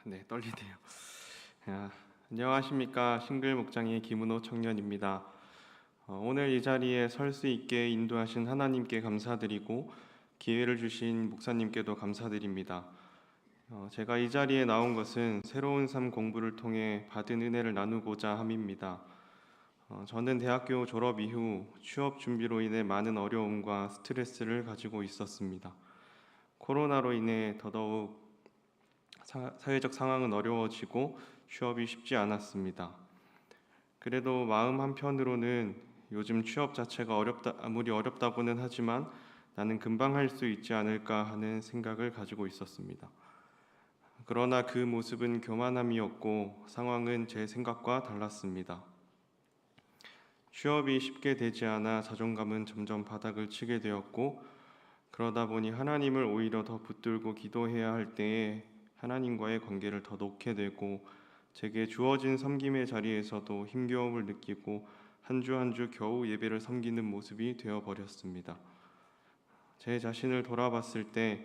네, 떨리네요. 안녕하십니까. 싱글 목장의 김은호 청년입니다. 오늘 이 자리에 설 수 있게 인도하신 하나님께 감사드리고 기회를 주신 목사님께도 감사드립니다. 제가 이 자리에 나온 것은 새로운 삶 공부를 통해 받은 은혜를 나누고자 함입니다. 저는 대학교 졸업 이후 취업 준비로 인해 많은 어려움과 스트레스를 가지고 있었습니다. 코로나로 인해 더더욱 사회적 상황은 어려워지고 취업이 쉽지 않았습니다. 그래도 마음 한편으로는 요즘 취업 자체가 아무리 어렵다고는 하지만 나는 금방 할 수 있지 않을까 하는 생각을 가지고 있었습니다. 그러나 그 모습은 교만함이었고 상황은 제 생각과 달랐습니다. 취업이 쉽게 되지 않아 자존감은 점점 바닥을 치게 되었고, 그러다 보니 하나님을 오히려 더 붙들고 기도해야 할 때에 하나님과의 관계를 더 놓게 되고, 제게 주어진 섬김의 자리에서도 힘겨움을 느끼고 한 주 한 주 겨우 예배를 섬기는 모습이 되어버렸습니다. 제 자신을 돌아봤을 때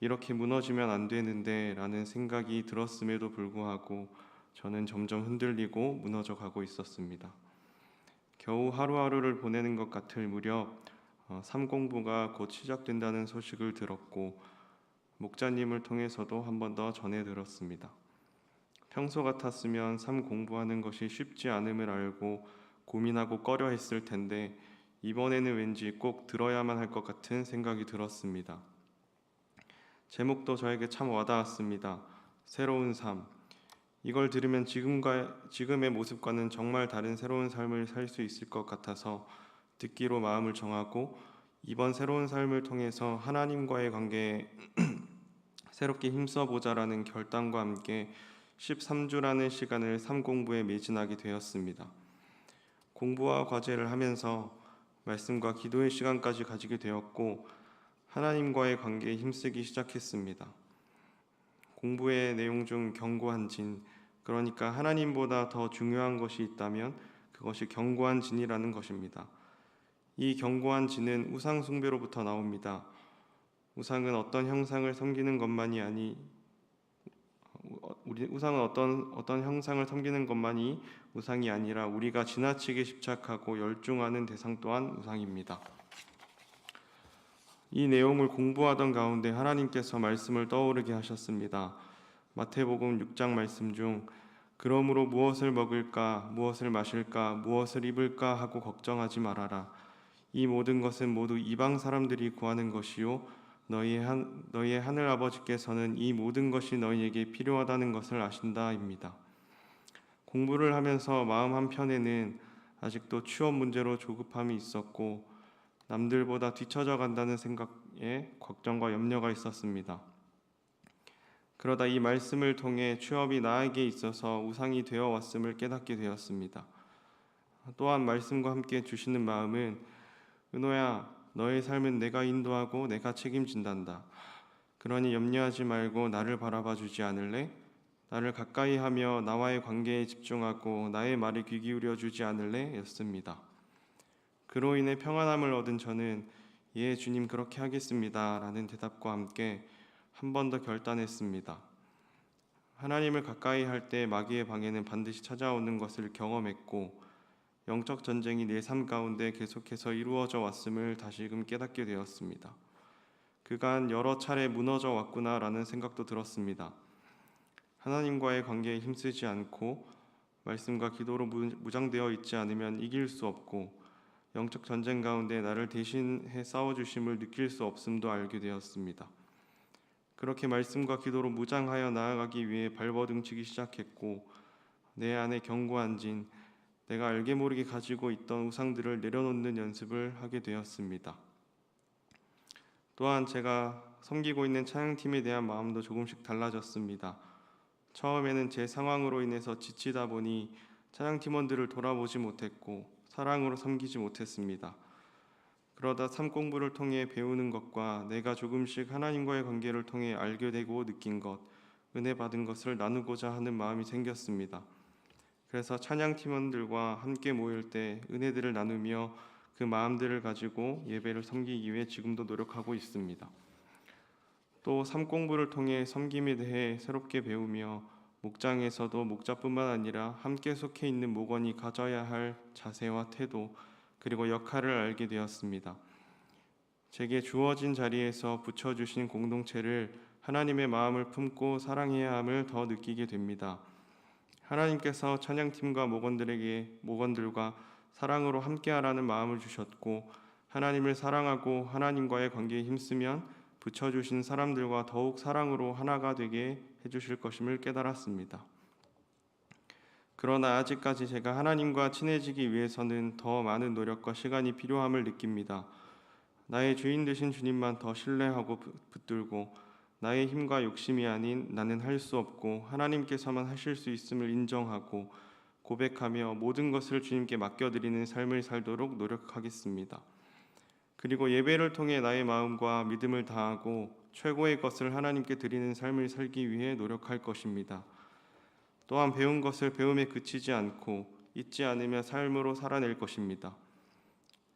이렇게 무너지면 안 되는데 라는 생각이 들었음에도 불구하고 저는 점점 흔들리고 무너져 가고 있었습니다. 겨우 하루하루를 보내는 것 같을 무렵 삶 공부가 곧 시작된다는 소식을 들었고, 목자님을 통해서도 한 번 더 전해 들었습니다. 평소 같았으면 삶 공부하는 것이 쉽지 않음을 알고 고민하고 꺼려 했을 텐데, 이번에는 왠지 꼭 들어야만 할 것 같은 생각이 들었습니다. 제목도 저에게 참 와닿았습니다. 새로운 삶. 이걸 들으면 지금의 모습과는 정말 다른 새로운 삶을 살 수 있을 것 같아서 듣기로 마음을 정하고, 이번 새로운 삶을 통해서 하나님과의 관계에 새롭게 힘써보자라는 결단과 함께 13주라는 시간을 삶 공부에 매진하게 되었습니다. 공부와 과제를 하면서 말씀과 기도의 시간까지 가지게 되었고, 하나님과의 관계에 힘쓰기 시작했습니다. 공부의 내용 중 견고한 진, 그러니까 하나님보다 더 중요한 것이 있다면 그것이 견고한 진이라는 것입니다. 이 견고한 진은 우상 숭배로부터 나옵니다. 우상은 어떤 형상을 섬기는 것만이 우상이 아니라 우리가 지나치게 집착하고 열중하는 대상 또한 우상입니다. 이 내용을 공부하던 가운데 하나님께서 말씀을 떠오르게 하셨습니다. 마태복음 6장 말씀 중 그러므로 무엇을 먹을까, 무엇을 마실까, 무엇을 입을까 하고 걱정하지 말아라. 이 모든 것은 모두 이방 사람들이 구하는 것이요 너희의 하늘 아버지께서는 이 모든 것이 너희에게 필요하다는 것을 아신다입니다. 공부를 하면서 마음 한편에는 아직도 취업 문제로 조급함이 있었고, 남들보다 뒤처져 간다는 생각에 걱정과 염려가 있었습니다. 그러다 이 말씀을 통해 취업이 나에게 있어서 우상이 되어 왔음을 깨닫게 되었습니다. 또한 말씀과 함께 주시는 마음은 은호야, 너의 삶은 내가 인도하고 내가 책임진단다. 그러니 염려하지 말고 나를 바라봐 주지 않을래? 나를 가까이 하며 나와의 관계에 집중하고 나의 말에 귀 기울여 주지 않을래? 였습니다. 그로 인해 평안함을 얻은 저는 예, 주님 그렇게 하겠습니다 라는 대답과 함께 한 번 더 결단했습니다. 하나님을 가까이 할 때 마귀의 방해는 반드시 찾아오는 것을 경험했고, 영적 전쟁이 내 삶 가운데 계속해서 이루어져 왔음을 다시금 깨닫게 되었습니다. 그간 여러 차례 무너져 왔구나라는 생각도 들었습니다. 하나님과의 관계에 힘쓰지 않고 말씀과 기도로 무장되어 있지 않으면 이길 수 없고, 영적 전쟁 가운데 나를 대신해 싸워주심을 느낄 수 없음도 알게 되었습니다. 그렇게 말씀과 기도로 무장하여 나아가기 위해 발버둥치기 시작했고, 내 안에 견고한 진, 내가 알게 모르게 가지고 있던 우상들을 내려놓는 연습을 하게 되었습니다. 또한 제가 섬기고 있는 찬양팀에 대한 마음도 조금씩 달라졌습니다. 처음에는 제 상황으로 인해서 지치다 보니 찬양팀원들을 돌아보지 못했고 사랑으로 섬기지 못했습니다. 그러다 삶 공부를 통해 배우는 것과 내가 조금씩 하나님과의 관계를 통해 알게 되고 느낀 것, 은혜 받은 것을 나누고자 하는 마음이 생겼습니다. 그래서 찬양 팀원들과 함께 모일 때 은혜들을 나누며 그 마음들을 가지고 예배를 섬기기 위해 지금도 노력하고 있습니다. 또 삶 공부를 통해 섬김에 대해 새롭게 배우며 목장에서도 목자뿐만 아니라 함께 속해 있는 목원이 가져야 할 자세와 태도 그리고 역할을 알게 되었습니다. 제게 주어진 자리에서 붙여주신 공동체를 하나님의 마음을 품고 사랑해야 함을 더 느끼게 됩니다. 하나님께서 찬양팀과 목원들과 사랑으로 함께하라는 마음을 주셨고 하나님을 사랑하고 하나님과의 관계에 힘쓰면 붙여주신 사람들과 더욱 사랑으로 하나가 되게 해주실 것임을 깨달았습니다. 그러나 아직까지 제가 하나님과 친해지기 위해서는 더 많은 노력과 시간이 필요함을 느낍니다. 나의 주인 되신 주님만 더 신뢰하고 붙들고 나의 힘과 욕심이 아닌 나는 할 수 없고 하나님께서만 하실 수 있음을 인정하고 고백하며 모든 것을 주님께 맡겨드리는 삶을 살도록 노력하겠습니다. 그리고 예배를 통해 나의 마음과 믿음을 다하고 최고의 것을 하나님께 드리는 삶을 살기 위해 노력할 것입니다. 또한 배운 것을 배움에 그치지 않고 잊지 않으며 삶으로 살아낼 것입니다.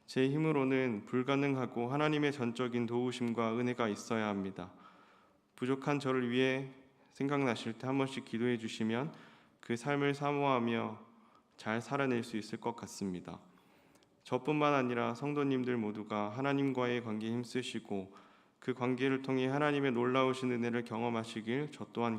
제 힘으로는 불가능하고 하나님의 전적인 도우심과 은혜가 있어야 합니다. 부족한 저를 위해 생각나실 때 한 번씩 기도해 주시면 그 삶을 사모하며 잘 살아낼 수 있을 것 같습니다. 저뿐만 아니라 성도님들 모두가 하나님과의 관계에 힘쓰시고 그 관계를 통해 하나님의 놀라우신 은혜를 경험하시길 저 또한